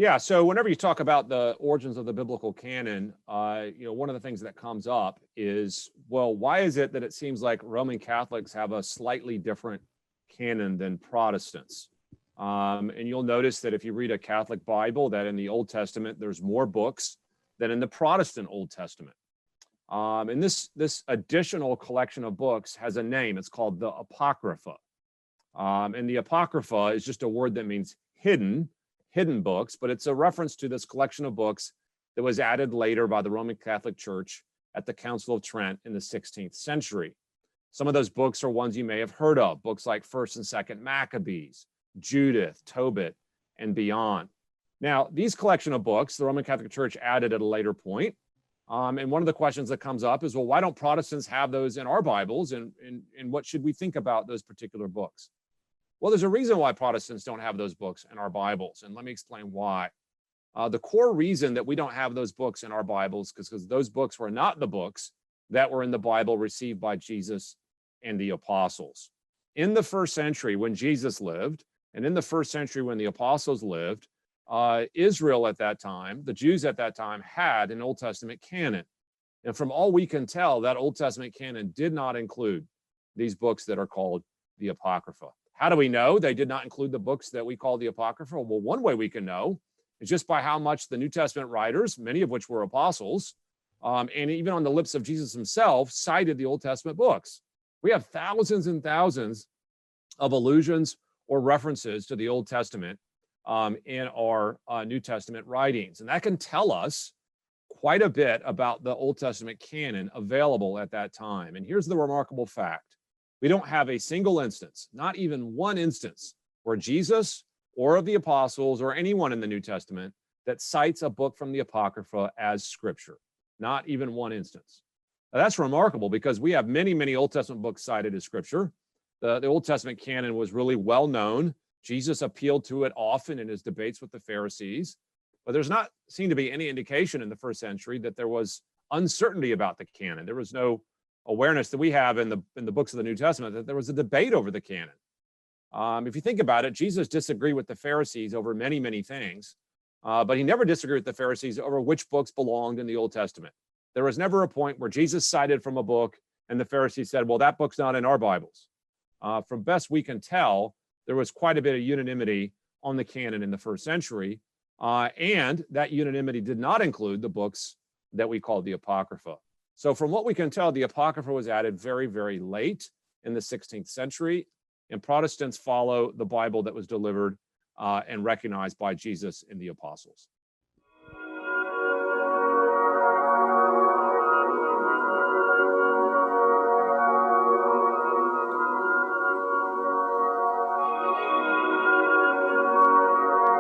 Yeah, so whenever you talk about the origins of the biblical canon, one of the things that comes up is, well, why is it that it seems like Roman Catholics have a slightly different canon than Protestants? And you'll notice that if you read a Catholic Bible, that in the Old Testament, there's more books than in the Protestant Old Testament. And this additional collection of books has a name. It's called the Apocrypha. And the Apocrypha is just a word that means hidden books, but it's a reference to this collection of books that was added later by the Roman Catholic Church at the Council of Trent in the 16th century. Some of those books are ones you may have heard of, books like 1st and 2nd Maccabees, Judith, Tobit, and beyond. Now, these collection of books, the Roman Catholic Church added at a later point. And one of the questions that comes up is, well, why don't Protestants have those in our Bibles? And what should we think about those particular books? Well, there's a reason why Protestants don't have those books in our Bibles, and let me explain why. The core reason that we don't have those books in our Bibles is because those books were not the books that were in the Bible received by Jesus and the apostles. In the first century when Jesus lived, and in the first century when the apostles lived, Israel at that time, the Jews at that time, had an Old Testament canon. And from all we can tell, that Old Testament canon did not include these books that are called the Apocrypha. How do we know they did not include the books that we call the Apocrypha? Well, one way we can know is just by how much the New Testament writers, many of which were apostles, and even on the lips of Jesus himself, cited the Old Testament books. We have thousands and thousands of allusions or references to the Old Testament in our New Testament writings. And that can tell us quite a bit about the Old Testament canon available at that time. And here's the remarkable fact. We don't have a single instance, not even one instance, where Jesus or of the apostles or anyone in the New Testament that cites a book from the Apocrypha as scripture. Not even one instance. Now, that's remarkable because we have many, many Old Testament books cited as scripture. The Old Testament canon was really well known. Jesus appealed to it often in his debates with the Pharisees. But there's not seemed to be any indication in the first century that there was uncertainty about the canon. There was no awareness that we have in the books of the New Testament that there was a debate over the canon. If you think about it, Jesus disagreed with the Pharisees over many, many things, but he never disagreed with the Pharisees over which books belonged in the Old Testament. There was never a point where Jesus cited from a book and the Pharisees said, well, that book's not in our Bibles. From best we can tell, there was quite a bit of unanimity on the canon in the first century, and that unanimity did not include the books that we call the Apocrypha. So from what we can tell, the Apocrypha was added very, very late in the 16th century, and Protestants follow the Bible that was delivered and recognized by Jesus and the apostles.